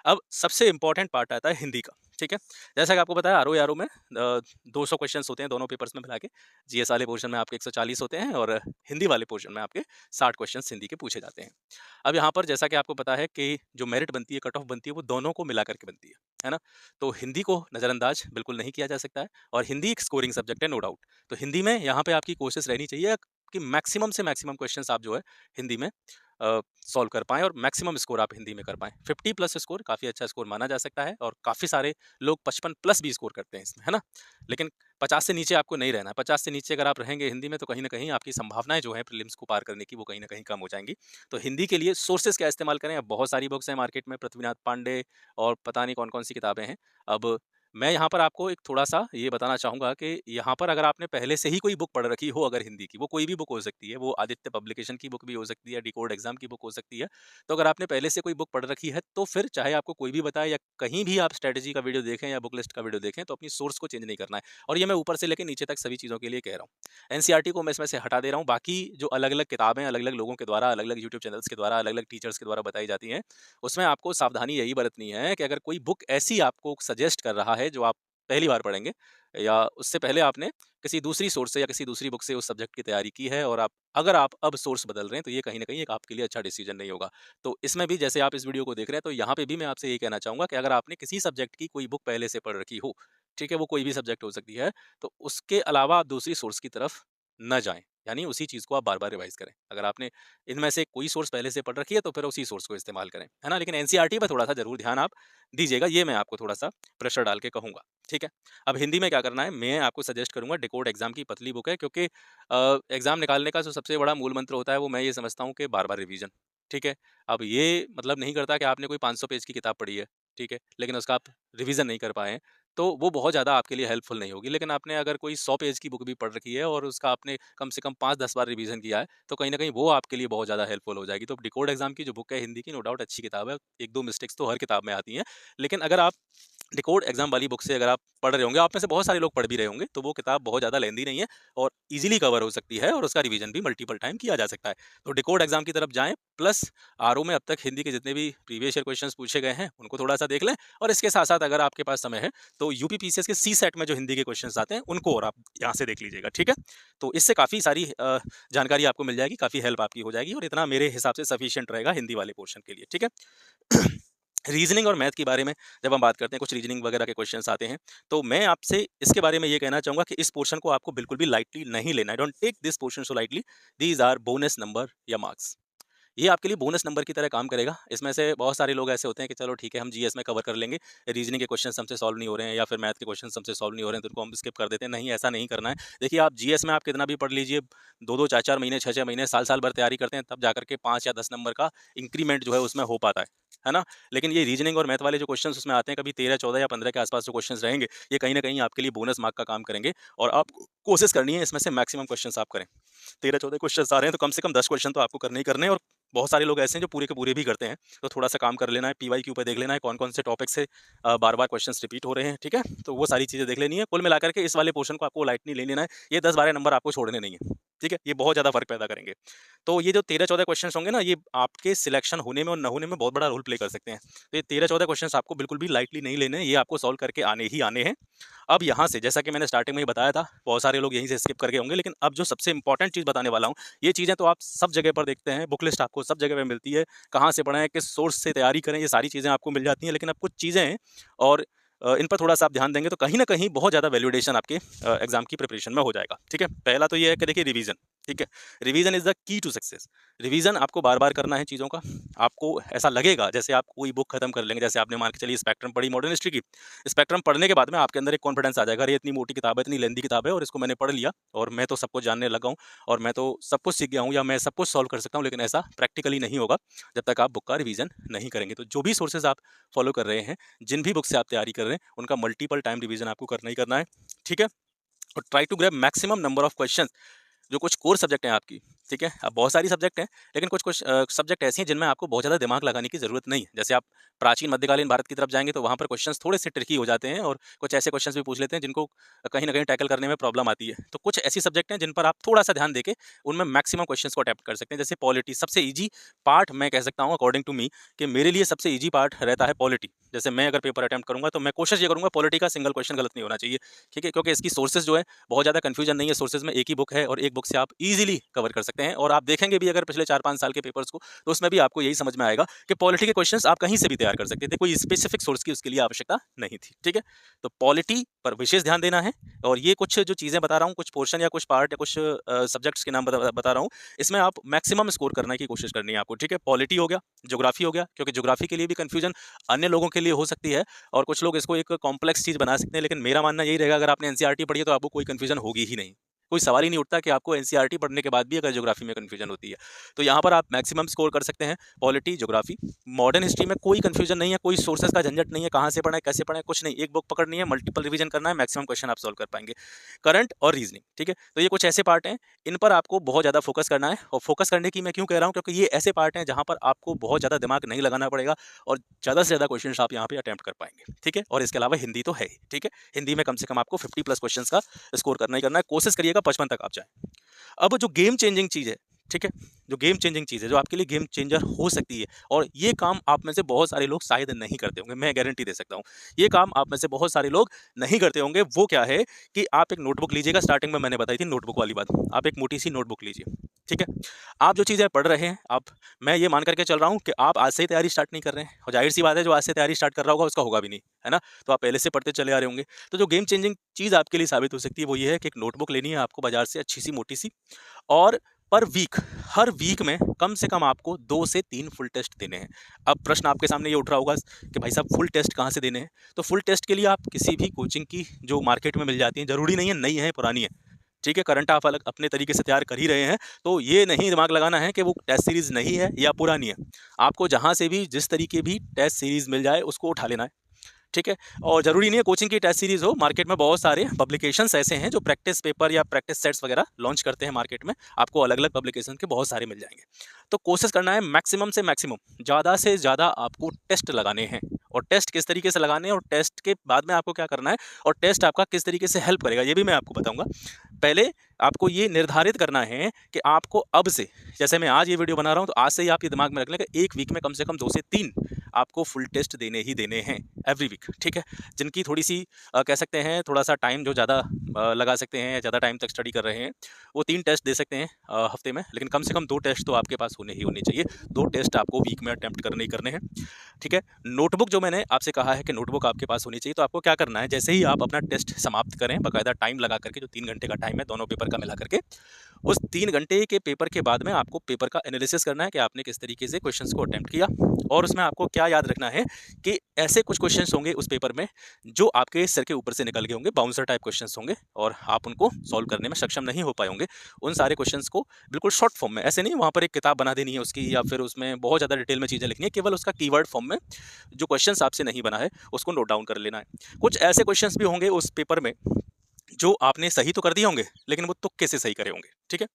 अब सबसे इम्पोर्टेंट पार्ट आता है हिंदी का, ठीक है? जैसा कि आपको पता है, आरओ-एआरओ में 200 क्वेश्चंस होते हैं दोनों पेपर्स में मिला के। जीएस वाले पोर्शन में आपके 140 होते हैं, और हिंदी वाले पोर्शन में आपके 60 क्वेश्चंस हिंदी के पूछे जाते हैं। अब यहाँ पर जैसा कि आपको पता है कि जो मेरिट बनती है, कट ऑफ बनती है, वो दोनों को मिला कर के बनती है ना? तो हिंदी को नज़रअंदाज बिल्कुल नहीं किया जा सकता है, और हिंदी एक स्कोरिंग सब्जेक्ट है, नो डाउट। तो हिंदी में यहाँ पे आपकी कोशिश रहनी चाहिए कि मैक्सिमम से मैक्सिमम क्वेश्चंस आप जो है हिंदी में सॉल्व कर पाएँ, और मैक्सिमम स्कोर आप हिंदी में कर पाएँ। 50 प्लस स्कोर काफ़ी अच्छा स्कोर माना जा सकता है, और काफ़ी सारे लोग 55 प्लस भी स्कोर करते हैं इसमें, है ना? लेकिन 50 से नीचे आपको नहीं रहना है। 50 से नीचे अगर आप रहेंगे हिंदी में, तो कहीं न कहीं आपकी संभावनाएँ जो हैं प्रीलिम्स को पार करने की, वो कहीं न कहीं कम हो जाएँगी। तो हिंदी के लिए सोर्सेज़ क्या इस्तेमाल करें? अब बहुत सारी बुक्स हैं मार्केट में, पृथ्वीनाथ पांडे और पता नहीं कौन-कौन सी किताबें हैं। अब मैं यहाँ पर आपको एक थोड़ा-सा ये बताना चाहूँगा कि यहाँ पर अगर आपने पहले से ही कोई बुक पढ़ रखी हो अगर हिंदी की, वो कोई भी बुक हो सकती है, वो आदित्य पब्लिकेशन की बुक भी हो सकती है, डिकोड एग्ज़ाम की बुक हो सकती है। तो अगर आपने पहले से कोई बुक पढ़ रखी है, तो फिर चाहे आपको कोई भी बताए, या कहीं भी आप स्ट्रैटेजी का वीडियो देखें या बुक लिस्ट का वीडियो देखें, तो अपनी सोर्स को चेंज नहीं करना है। और ये मैं ऊपर से लेके नीचे तक सभी चीज़ों के लिए कह रहा हूँ। एनसीईआरटी को मैं इसमें से हटा दे रहा हूँ। बाकी जो अलग-अलग किताबें अलग-अलग लोगों के द्वारा, अलग-अलग यूट्यूब चैनल्स के द्वारा, अलग-अलग टीचर्स के द्वारा बताई जाती हैं, उसमें आपको सावधानी यही बरतनी है कि अगर कोई बुक ऐसी आपको सजेस्ट कर रहा है, जो आप पहली बार पढ़ेंगे या उससे पहले आपने किसी दूसरी सोर्स से या किसी दूसरी बुक से उस सब्जेक्ट की तैयारी की है और आप अगर आप अब सोर्स बदल रहे हैं तो ये कहीं न कहीं एक आपके लिए अच्छा डिसीजन नहीं होगा। तो इसमें भी जैसे आप इस वीडियो को देख रहे हैं तो यहाँ पे भी मैं आपसे यही कहना चाहूँगा कि अगर आपने किसी सब्जेक्ट की कोई बुक पहले से पढ़ रखी हो, ठीक है? वो कोई भी सब्जेक्ट हो सकती है, तो उसके अलावा आप दूसरी सोर्स की तरफ ना जाएँ। यानी उसी चीज़ को आप बार-बार रिवाइज़ करें। अगर आपने इनमें से कोई सोर्स पहले से पढ़ रखी है तो फिर उसी सोर्स को इस्तेमाल करें, है ना? लेकिन एनसीईआरटी पे थोड़ा-सा ज़रूर ध्यान आप दीजिएगा, ये मैं आपको थोड़ा-सा प्रेशर डाल के कहूँगा, ठीक है? अब हिंदी में क्या करना है, मैं आपको सजेस्ट करूँगा डिकोड एग्ज़ाम की पतली बुक है क्योंकि एग्ज़ाम निकालने का जो सबसे बड़ा मूल मंत्र होता है वो मैं ये समझता हूँ कि बार-बार रिवीजन, ठीक है? अब ये मतलब नहीं करता कि आपने कोई 500 पेज की किताब पढ़ी है, ठीक है? लेकिन उसका आप रिवीजन नहीं कर पाए हैं, तो वो बहुत ज़्यादा आपके लिए हेल्पफुल नहीं होगी। लेकिन आपने अगर कोई 100 पेज की बुक भी पढ़ रखी है और उसका आपने कम से कम 5-10 बार रिवीजन किया है, तो कहीं न कहीं वो आपके लिए बहुत ज़्यादा हेल्पफुल हो जाएगी। तो डिकोड एग्ज़ाम की जो बुक है हिंदी की, नो डाउट अच्छी किताब है, 1-2 मिस्टेक्स तो हर किताब में आती हैं। लेकिन अगर आप डिकोड एग्जाम वाली बुक से अगर आप पढ़ रहे होंगे, आप में से बहुत सारे लोग पढ़ भी रहे होंगे, तो वो किताब बहुत ज़्यादा लेंदी नहीं है और ईज़िली कवर हो सकती है और उसका रिवीजन भी मल्टीपल टाइम किया जा सकता है। तो डिकोड एग्जाम की तरफ जाएँ, प्लस आरओ में अब तक हिंदी के जितने भी प्रीवियस ईयर क्वेश्चंस पूछे गए हैं, उनको थोड़ा-सा देख लें और इसके साथ-साथ अगर आपके पास समय है, तो यूपी पीसीएस के सीसेट में जो हिंदी के क्वेश्चंस आते हैं, उनको और आप यहाँ से देख लीजिएगा, ठीक है? तो इससे काफ़ी सारी जानकारी आपको मिल जाएगी, काफ़ी हेल्प आपकी हो जाएगी और इतना मेरे हिसाब से सफिशिएंट रहेगा हिंदी वाले पोर्शन के लिए, ठीक है? रीजनिंग और मैथ के बारे में जब हम बात करते हैं, कुछ रीजनिंग वगैरह के क्वेश्चंस आते हैं, तो मैं आपसे इसके बारे में ये कहना चाहूँगा कि इस पोर्शन को आपको बिल्कुल भी लाइटली नहीं लेना है। Don't take this portion so lightly, these are bonus number या मार्क्स। ये आपके लिए बोनस नंबर की तरह काम करेगा। इसमें से बहुत सारे लोग ऐसे होते हैं कि चलो ठीक है हम जीएस में कवर कर लेंगे, रीजनिंग के क्वेश्चंस हमसे सॉल्व नहीं हो रहे हैं या फिर मैथ के क्वेश्चंस हमसे सॉल्व नहीं हो रहे हैं तो उनको हम स्किप कर देते हैं। नहीं, ऐसा नहीं करना है। देखिए आप जीएस में आप कितना भी पढ़ लीजिए, 2-2 4-4 महीने, 6-6 महीने, साल-साल भर तैयारी करते हैं तब जाकर के 5 या 10 नंबर का इंक्रीमेंट जो है उसमें हो पाता है ना? लेकिन ये रीजनिंग और मैथ वाले जो क्वेश्चंस उसमें आते हैं कभी 13, 14 या 15 के आस-पास जो क्वेश्चंस रहेंगे, ये कहीं न कहीं आपके लिए बोनस मार्क का काम करेंगे और आपको कोशिश करनी है इसमें से मैक्सिमम क्वेश्चंस आप करें। 13-14 क्वेश्चंस आ रहे हैं तो कम से कम 10 क्वेश्चन तो आपको करने ही करने हैं और बहुत सारे लोग ऐसे हैं जो पूरे के पूरे भी करते हैं। तो थोड़ा-सा काम कर लेना है, पीवाईक्यू पे देख लेना है कौन-कौन से टॉपिक से बार-बार क्वेश्चंस रिपीट हो रहे हैं, ठीक है? तो वो सारी चीज़ें देख लेनी है। कुल मिलाकर के इस वाले पोर्शन को आपको लाइट नहीं ले लेना है। ये 10-12 नंबर आपको छोड़ने नहीं है, ठीक है? ये बहुत ज़्यादा फ़र्क पैदा करेंगे। तो ये जो 13-14 क्वेश्चंस होंगे ना, ये आपके सिलेक्शन होने में और ना होने में बहुत बड़ा रोल प्ले कर सकते हैं। तो ये 13-14 क्वेश्चंस आपको बिल्कुल भी लाइटली नहीं लेने हैं, ये आपको सॉल्व करके आने ही आने हैं। अब यहाँ से जैसा कि मैंने स्टार्टिंग में ही बताया था, बहुत सारे लोग यहीं से स्किप करके होंगे, लेकिन अब जो सबसे इम्पोर्टेंट चीज़ बताने वाला हूँ, ये चीज़ें तो आप सब जगह पर देखते हैं, बुक लिस्ट आपको सब जगह पे मिलती है, कहाँ से पढ़ें, किस सोर्स से तैयारी करें, ये सारी चीज़ें आपको मिल जाती हैं। लेकिन अब कुछ चीज़ें हैं और इन पर थोड़ा-सा आप ध्यान देंगे तो कहीं न कहीं बहुत ज़्यादा वैलिडेशन आपके एग्ज़ाम की प्रिपरेशन में हो जाएगा, ठीक है? पहला तो ये है कि देखिए रिवीज़न, ठीक है? Revision is the key to success. Revision आपको बार-बार करना है चीज़ों का। आपको ऐसा लगेगा जैसे आप कोई बुक खत्म कर लेंगे, जैसे आपने मान के चलिए स्पेक्ट्रम पढ़ी मॉडर्न हिस्ट्री की। स्पेक्ट्रम पढ़ने के बाद में आपके अंदर एक कॉन्फिडेंस आ जाएगा, अरे! इतनी मोटी किताब है, इतनी लेंथी किताब है और इसको मैंने पढ़ लिया और मैं तो सब कुछ जानने लगा हूँ और मैं तो सब कुछ सीख गया हूँ या मैं सब कुछ सॉल्व कर सकता हूँ। लेकिन ऐसा प्रैक्टिकली नहीं होगा जब तक आप बुक का रिवीजन नहीं करेंगे। तो जो भी सोर्सेज़ आप फॉलो कर रहे हैं, जिन भी बुक से आप तैयारी कर रहे हैं, उनका मल्टीपल टाइम रिवीजन आपको करना ही करना है, ठीक है? और try to grab maximum number of questions. जो कुछ कोर सब्जेक्ट हैं आपकी, ठीक है? अब बहुत सारी सब्जेक्ट हैं, लेकिन कुछ-कुछ सब्जेक्ट ऐसी हैं जिनमें आपको बहुत ज़्यादा दिमाग लगाने की ज़रूरत नहीं है। जैसे आप प्राचीन मध्यकालीन भारत की तरफ जाएँगे तो वहाँ पर क्वेश्चंस थोड़े-से ट्रिकी हो जाते हैं और कुछ ऐसे क्वेश्चंस भी पूछ लेते हैं जिनको कहीं न कहीं टैकल करने में प्रॉब्लम आती है। तो कुछ ऐसी सब्जेक्ट हैं जिन पर आप थोड़ा-सा ध्यान देके उनमें मैक्सिमम क्वेश्चंस को अटेम्प्ट कर सकते हैं। जैसे पॉलिटी सबसे ईज़ी पार्ट मैं कह सकता हूँ अकॉर्डिंग टू मी कि मेरे लिए सबसे ईज़ी पार्ट रहता है पॉलिटी। जैसे मैं अगर पेपर अटेम्प्ट करूँगा तो मैं कोशिश ये करूँगा पॉलिटी का सिंगल क्वेश्चन गलत नहीं होना चाहिए, ठीक है? क्योंकि इसकी सोर्सेज़ जो है बहुत ज़्यादा कन्फ्यूजन नहीं है, सोर्सेज़ में एक ही बुक है और एक बुक से आप ईज़िली कवर कर सकते हैं और आप देखेंगे भी अगर पिछले 4-5 साल के पेपर्स को, तो उसमें भी आपको यही समझ में आएगा कि पॉलिटी के क्वेश्चंस आप कहीं से भी तैयार कर सकते थे, कोई स्पेसिफिक सोर्स की उसके लिए आवश्यकता नहीं थी, ठीक है? तो पॉलिटी पर विशेष ध्यान देना है और ये कुछ जो चीज़ें बता रहा हूँ, कुछ पोर्शन या कुछ पार्ट या कुछ सब्जेक्ट्स के नाम बता रहा हूँ, इसमें आप मैक्सिमम स्कोर करने की कोशिश करनी है आपको, ठीक है? पॉलिटी हो गया, ज्योग्राफी हो गया, क्योंकि ज्योग्राफी के लिए भी कन्फ्यूजन अन्य लोगों के लिए हो सकती है और कुछ लोग इसको एक कॉम्प्लेक्स चीज़ बना सकते हैं, लेकिन मेरा मानना यही रहेगा अगर आपने एनसीईआरटी पढ़ी है तो आपको कोई कन्फ्यूजन होगी ही नहीं। कोई सवाल ही नहीं उठता कि आपको एनसीईआरटी पढ़ने के बाद भी अगर ज्योग्राफी में कन्फ्यूजन होती है। तो यहाँ पर आप मैक्सिमम स्कोर कर सकते हैं, पॉलिटी, ज्योग्राफी। मॉडर्न हिस्ट्री में कोई कन्फ्यूजन नहीं है, कोई सोर्सेज़ का झंझट नहीं है, कहाँ से पढ़ें, कैसे पढ़ें, कुछ नहीं। एक बुक पकड़नी है, मल्टीपल रिवीजन करना है, मैक्सिमम क्वेश्चन आप सॉल्व कर पाएँगे। करंट और रीजनिंग, ठीक है? तो ये कुछ ऐसे पार्ट हैं, इन पर आपको बहुत ज़्यादा फोकस करना है और फोकस करने की मैं क्यों कह रहा हूँ, क्योंकि ये ऐसे पार्ट हैं जहाँ पर आपको बहुत ज़्यादा दिमाग नहीं लगाना पड़ेगा और ज़्यादा से ज़्यादा क्वेश्चंस आप यहाँ पे अटेम्प्ट कर पाएँगे, ठीक है? और इसके अलावा हिंदी तो है ही, ठीक है? हिंदी में कम से कम आपको 50 प्लस क्वेश्चंस का स्कोर करना ही करना है, कोशिश करिएगा 55 तक आप जाएँ। अब जो गेम चेंजिंग चीज़ है, ठीक है? जो गेम चेंजिंग चीज़ है, जो आपके लिए गेम चेंजर हो सकती है और ये काम आप में से बहुत सारे लोग शायद नहीं करते होंगे, मैं गारंटी दे सकता हूँ। ये काम आप में से बहुत सारे लोग नहीं करते होंगे, वो क्या है कि आप एक नोटबुक लीजिएगा, स्टार्टिंग में मैंने बताई थी नोटबुक वाली बात। आप एक मोटी-सी नोटबुक लीजिए, ठीक है? आप जो चीज़ें पढ़ रहे हैं, मैं ये मान कर के चल रहा हूँ कि आप आज से ही तैयारी स्टार्ट नहीं कर रहे हैं और ज़ाहिर-सी बात है, जो आज से तैयारी स्टार्ट कर रहा होगा, उसका होगा भी नहीं, है ना? तो आप पहले से पढ़ते चले आ रहे होंगे। तो जो गेम चेंजिंग चीज़ आपके लिए साबित हो सकती है, वो ये है कि एक नोटबुक लेनी है आपको बाज़ार से अच्छी-सी, मोटी-सी और पर वीक, हर वीक में कम से कम आपको 2 से 3 फुल टेस्ट देने हैं। अब प्रश्न आपके सामने ये उठ रहा होगा कि भाई साहब फुल टेस्ट कहाँ से देने हैं? तो फुल टेस्ट के लिए आप किसी भी कोचिंग की जो मार्केट में मिल जाती हैं, ज़रूरी नहीं है नई है, पुरानी है, ठीक है? करंट आप अलग अपने तरीके से तैयार कर ही रहे हैं, तो ये नहीं दिमाग लगाना है कि वो टेस्ट सीरीज़ नहीं है या पुरानी है। आपको जहाँ से भी, जिस तरीके भी टेस्ट सीरीज़ मिल जाए, उसको उठा लेना है। ठीक है? और ज़रूरी नहीं है कोचिंग की टेस्ट सीरीज़ हो, मार्केट में बहुत सारे पब्लिकेशंस ऐसे हैं जो प्रैक्टिस पेपर या प्रैक्टिस सेट्स वगैरह लॉन्च करते हैं मार्केट में, आपको अलग-अलग पब्लिकेशन के बहुत सारे मिल जाएँगे। तो कोशिश करना है मैक्सिमम से मैक्सिमम, ज़्यादा से ज़्यादा आपको टेस्ट लगाने हैं और टेस्ट किस तरीके से लगाने हैं और टेस्ट के बाद में आपको क्या करना है और टेस्ट आपका किस तरीके से हेल्प करेगा, ये भी मैं आपको बताऊँगा। पहले आपको ये निर्धारित करना है कि आपको अब से, जैसे मैं आज ये वीडियो बना रहा हूँ, तो आज से ही आप ये दिमाग में रख लें कि 1 वीक में कम से कम 2 से 3 आपको फुल टेस्ट देने ही देने हैं, एवरी वीक, ठीक है? जिनकी थोड़ी-सी कह सकते हैं थोड़ा-सा टाइम जो ज़्यादा लगा सकते हैं या ज़्यादा टाइम तक स्टडी कर रहे हैं, वो 3 टेस्ट दे सकते हैं हफ्ते में, लेकिन कम से कम 2 टेस्ट तो आपके पास होने ही होने चाहिए। 2 टेस्ट आपको वीक में अटेम्प्ट करने ही करने हैं, ठीक है? नोटबुक जो मैंने आपसे कहा है कि नोटबुक आपके पास होनी चाहिए, तो आपको क्या करना है, जैसे ही आप अपना टेस्ट समाप्त करें, बाकायदा टाइम लगा करके, जो 3 घंटे का टाइम है दोनों पेपर का मिला करके, उस 3 घंटे के पेपर के बाद में आपको पेपर का एनालिसिस करना है कि आपने किस तरीके से क्वेश्चंस को अटेम्प्ट किया और उसमें आपको क्या याद रखना है कि ऐसे कुछ क्वेश्चंस होंगे उस पेपर में जो आपके सर के ऊपर से निकल गए होंगे, बाउंसर टाइप क्वेश्चंस होंगे और आप उनको सॉल्व करने में सक्षम नहीं हो पाए होंगे। उन सारे क्वेश्चंस को बिल्कुल शॉर्ट फॉर्म में, ऐसे नहीं वहाँ पर एक किताब बना देनी है उसकी या फिर उसमें बहुत ज़्यादा डिटेल में चीज़ें लिखनी है, केवल उसका कीवर्ड फॉर्म में जो क्वेश्चंस आपसे नहीं बना है उसको नोट डाउन कर लेना है। कुछ ऐसे क्वेश्चंस भी होंगे उस पेपर में जो आपने सही तो कर दिए होंगे, लेकिन वो तुक्के से सही करे होंगे, ठीक है?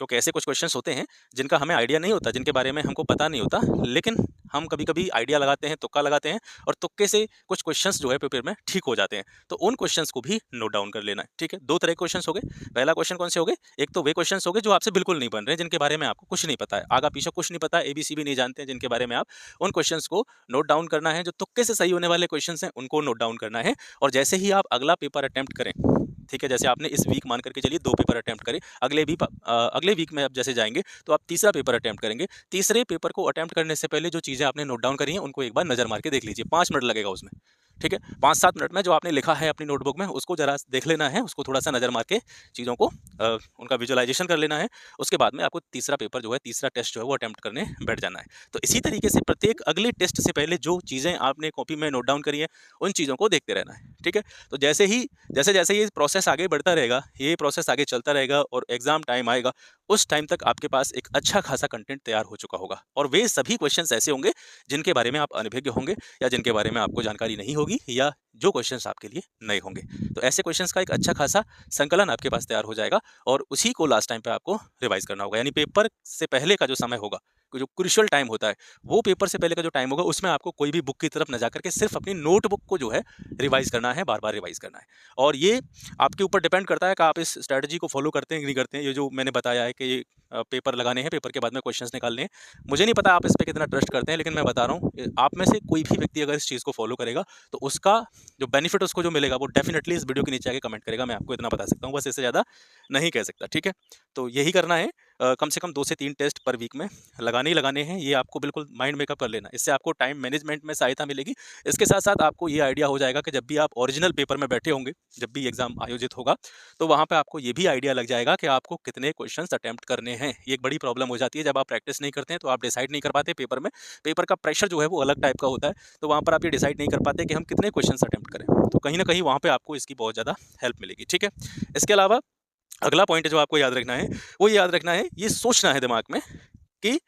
क्योंकि ऐसे कुछ क्वेश्चंस होते हैं जिनका हमें आइडिया नहीं होता, जिनके बारे में हमको पता नहीं होता, लेकिन हम कभी-कभी आइडिया लगाते हैं, तुक्का लगाते हैं और तुक्के से कुछ क्वेश्चंस जो है पेपर में ठीक हो जाते हैं। तो उन क्वेश्चंस को भी नोट डाउन कर लेना है, ठीक है? 2 तरह के क्वेश्चंस हो गए। पहला क्वेश्चन कौन से हो गए? एक तो वे क्वेश्चंस हो गए जो आपसे बिल्कुल नहीं बन रहे हैं, जिनके बारे में आपको कुछ नहीं पता है, आगा-पीछा कुछ नहीं पता है, एबीसी भी नहीं जानते हैं, जिनके बारे में आप उन क्वेश्चंस को नोट डाउन करना है। जो तुक्के से सही होने वाले क्वेश्चंस हैं, उनको नोट डाउन करना है और जैसे ही आप अगला पेपर अटेम्प्ट करें, ठीक है? जैसे आपने इस वीक मान करके चलिए 2 पेपर अटेम्प्ट करे, अगले वीक में आप जैसे जाएँगे तो आप तीसरा पेपर अटेम्प्ट करेंगे। तीसरे पेपर को अटेम्प्ट करने से पहले जो चीज़ें आपने नोट डाउन करी हैं, उनको एक बार नज़र मार के देख लीजिए, 5 मिनट लगेगा उसमें, ठीक है? 5-7 मिनट में जो आपने लिखा है अपनी नोटबुक में, उसको ज़रा देख लेना है, उसको थोड़ा-सा नज़र मार के चीज़ों को उनका विजुअलाइज़ेशन कर लेना है। उसके बाद में आपको तीसरा पेपर जो है, तीसरा टेस्ट जो है, वो अटेम्प्ट करने बैठ जाना है। तो इसी तरीके से प्रत्येक अगले टेस्ट से पहले जो चीज़ें आपने कॉपी में नोट डाउन करी हैं, उन चीज़ों को देखते रहना है, ठीक है? तो जैसे-जैसे ये प्रोसेस आगे बढ़ता रहेगा, ये प्रोसेस आगे चलता रहेगा और एग्ज़ाम टाइम आएगा, उस टाइम तक आपके पास एक अच्छा खासा कंटेंट तैयार हो चुका होगा और वे सभी क्वेश्चंस ऐसे होंगे जिनके बारे में आप अनभिज्ञ होंगे या जिनके बारे में आपको जानकारी नहीं होगी या जो क्वेश्चंस आपके लिए नए होंगे। तो ऐसे क्वेश्चंस का एक अच्छा खासा संकलन आपके पास तैयार हो जाएगा और उसी को लास्ट टाइम पे आपको रिवाइज़ करना होगा। यानी पेपर से पहले का जो समय होगा, जो क्रूशियल टाइम होता है, वो पेपर से पहले का जो टाइम होगा उसमें आपको कोई भी बुक की तरफ ना जाकर के सिर्फ़ अपनी नोटबुक को जो है रिवाइज़ करना है, बार-बार रिवाइज़ करना है। और ये आपके ऊपर डिपेंड करता है कि आप इस स्ट्रैटेजी को फ़ॉलो करते हैं कि नहीं करते हैं। ये जो मैंने बताया है कि ये पेपर लगाने हैं, पेपर के बाद में क्वेश्चंस निकालने हैं। मुझे नहीं पता आप इस पे कितना ट्रस्ट करते हैं, लेकिन मैं बता रहा हूँ, आप में से कोई भी व्यक्ति अगर इस चीज़ को फ़ॉलो करेगा, तो उसका जो बेनिफिट उसको जो मिलेगा, वो डेफ़िनिटली इस वीडियो के नीचे आके कमेंट करेगा। मैं आपको इतना बता सकता हूँ, बस इससे ज़्यादा नहीं कह सकता, ठीक है? तो यही करना है, कम से कम 2 से 3 टेस्ट पर वीक में लगाने ही लगाने हैं। ये आपको बिल्कुल माइंड मेकअप कर लेना है। इससे आपको टाइम मैनेजमेंट में सहायता मिलेगी। इसके साथ-साथ आपको ये आइडिया हो जाएगा कि जब भी आप ओरिजिनल पेपर में बैठे होंगे, जब भी एग्ज़ाम आयोजित होगा, तो वहाँ पे आपको ये भी आइडिया लग जाएगा कि आपको कितने क्वेश्चंस अटेम्प्ट करने हैं। ये एक बड़ी प्रॉब्लम हो जाती है, जब आप प्रैक्टिस नहीं करते हैं, तो आप डिसाइड नहीं कर पाते पेपर में। पेपर का प्रेशर जो है वो अलग टाइप का होता है, तो वहाँ पर आप ये डिसाइड नहीं कर पाते कि हम कितने क्वेश्चंस अटेम्प्ट करें। तो कहीं न कहीं वहाँ पे आपको इसकी बहुत ज़्यादा हेल्प मिलेगी, ठीक है? इसके अलावा अगला पॉइंट जो आपको याद रखना है, वो ये याद रखना है, ये सोचना है दिमाग में कि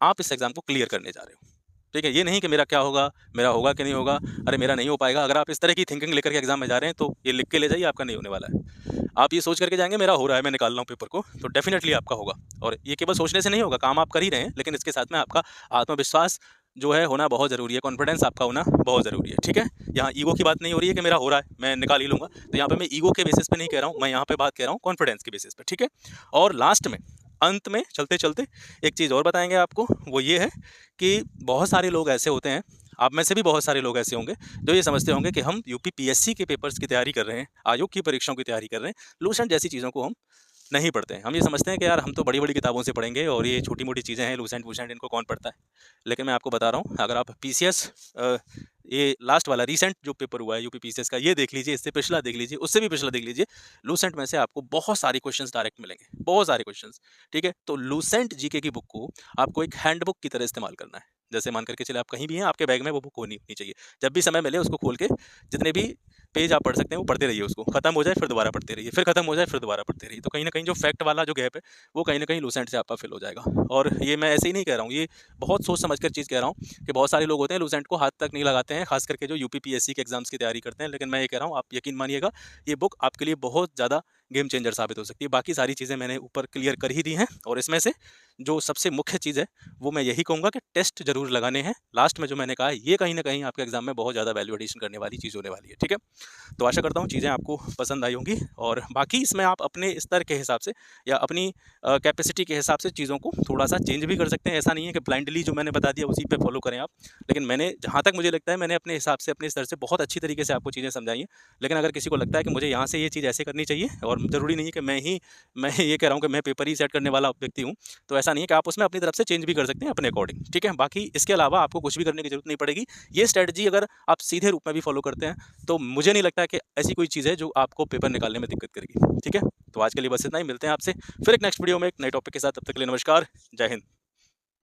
आप इस एग्ज़ाम को क्लियर करने जा रहे हो, ठीक है? ये नहीं कि मेरा क्या होगा, मेरा होगा कि नहीं होगा, अरे मेरा नहीं हो पाएगा। अगर आप इस तरह की थिंकिंग लेकर के एग्ज़ाम में जा रहे हैं, तो ये लिख के ले जाइए, आपका नहीं होने वाला है। आप ये सोच करके जाएँगे मेरा हो रहा है, मैं निकाल रहा हूँ पेपर को, तो डेफ़िनिटली आपका होगा और ये केवल सोचने से नहीं होगा, काम आप कर ही रहे हैं, लेकिन इसके साथ में आपका आत्मविश्वास जो है होना बहुत ज़रूरी है, कॉन्फिडेंस आपका होना बहुत ज़रूरी है, ठीक है? यहाँ ईगो की बात नहीं हो रही है कि मेरा हो रहा है, मैं निकाल ही लूँगा, तो यहाँ पे मैं ईगो के बेसिस पे नहीं कह रहा हूँ, मैं यहाँ पे बात कह रहा हूँ कॉन्फिडेंस के बेसिस पे, ठीक है? और लास्ट में अंत में चलते-चलते एक चीज़ और बताएँगे आपको, वो ये है कि बहुत सारे लोग ऐसे होते हैं, आप में से भी बहुत सारे लोग ऐसे होंगे, जो ये समझते होंगे कि हम यूपीपीएससी के पेपर्स की तैयारी कर रहे हैं, आयोग की परीक्षाओं की तैयारी कर रहे हैं, लूसेंट जैसी चीज़ों को हम नहीं पढ़ते हैं। हम ये समझते हैं कि यार हम तो बड़ी-बड़ी किताबों से पढ़ेंगे और ये छोटी-मोटी चीज़ें हैं, लूसेंट-वूसेंट इनको कौन पढ़ता है। लेकिन मैं आपको बता रहा हूँ, अगर आप पीसीएस ये लास्ट वाला रीसेंट जो पेपर हुआ है यूपी पीसीएस का, ये देख लीजिए, इससे पिछला देख लीजिए, उससे भी पिछला देख लीजिए। लूसेंट में से आपको बहुत सारे क्वेश्चंस डायरेक्ट मिलेंगे, बहुत सारे क्वेश्चंस, ठीक है? तो लूसेंट जीके की बुक को आपको एक हैंडबुक की तरह इस्तेमाल करना है। जैसे मान कर के चलिए आप कहीं भी हैं, आपके बैग में वो बुक होनी होनी चाहिए। जब भी समय मिले उसको खोल के जितने भी पेज आप पढ़ सकते हैं, वो पढ़ते रहिए उसको। खत्म हो जाए फिर दोबारा पढ़ते रहिए, फिर खत्म हो जाए फिर दोबारा पढ़ते रहिए। तो कहीं न कहीं जो फैक्ट वाला जो गैप है, वो कहीं न कहीं लूसेंट से आपका फिल हो जाएगा। और ये मैं ऐसे ही नहीं कह रहा हूँ, ये बहुत सोच समझ कर चीज़ कह रहा हूँ कि बहुत सारे लोग होते हैं लूसेंट को हाथ तक नहीं लगाते हैं, खास करके जो यूपीपीएससी के एग्ज़ाम्स की तैयारी करते हैं। लेकिन मैं ये कह रहा हूँ, आप यकीन मानिएगा, ये बुक आपके लिए बहुत ज़्यादा गेम चेंजर साबित हो सकती है। बाकी सारी चीज़ें मैंने ऊपर क्लियर कर ही दी हैं और इसमें से जो सबसे मुख्य चीज़ है, वो मैं यही कहूँगा कि टेस्ट ज़रूर लगाने हैं। लास्ट में जो मैंने कहा है, ये कहीं न कहीं आपके एग्ज़ाम में बहुत ज़्यादा वैल्यू एडिशन करने वाली चीज़ होने वाली है, ठीक है? तो आशा करता हूँ चीज़ें आपको पसंद आई होंगी और बाकी इसमें आप अपने स्तर के हिसाब से या अपनी कैपेसिटी के हिसाब से चीज़ों को थोड़ा-सा चेंज भी कर सकते हैं। ऐसा नहीं है कि ब्लाइंडली जो मैंने बता दिया उसी पे फॉलो करें आप। लेकिन मैंने जहाँ तक मुझे लगता है मैंने अपने हिसाब से, अपने स्तर से बहुत अच्छी तरीके से आपको चीज़ें समझाई हैं। लेकिन अगर किसी को लगता है कि मुझे यहाँ से ये चीज़ ऐसे करनी चाहिए और ज़रूरी नहीं है कि मैं ये कह रहा हूँ कि मैं पेपर ही सेट करने वाला व्यक्ति हूँ, तो ऐसा नहीं है कि आप उसमें अपनी तरफ से चेंज भी कर सकते हैं अपने अकॉर्डिंग, ठीक है? बाकी इसके अलावा आपको कुछ भी करने की ज़रूरत नहीं पड़ेगी। ये स्ट्रैटेजी अगर आप सीधे रूप में भी फॉलो करते हैं, तो मुझे नहीं लगता कि ऐसी कोई चीज़ है जो आपको पेपर निकालने में दिक्कत करेगी, ठीक है? तो आज के लिए बस इतना ही, मिलते हैं आपसे फिर एक नेक्स्ट वीडियो में एक नए टॉपिक के साथ। तब तक के लिए नमस्कार, जय हिंद।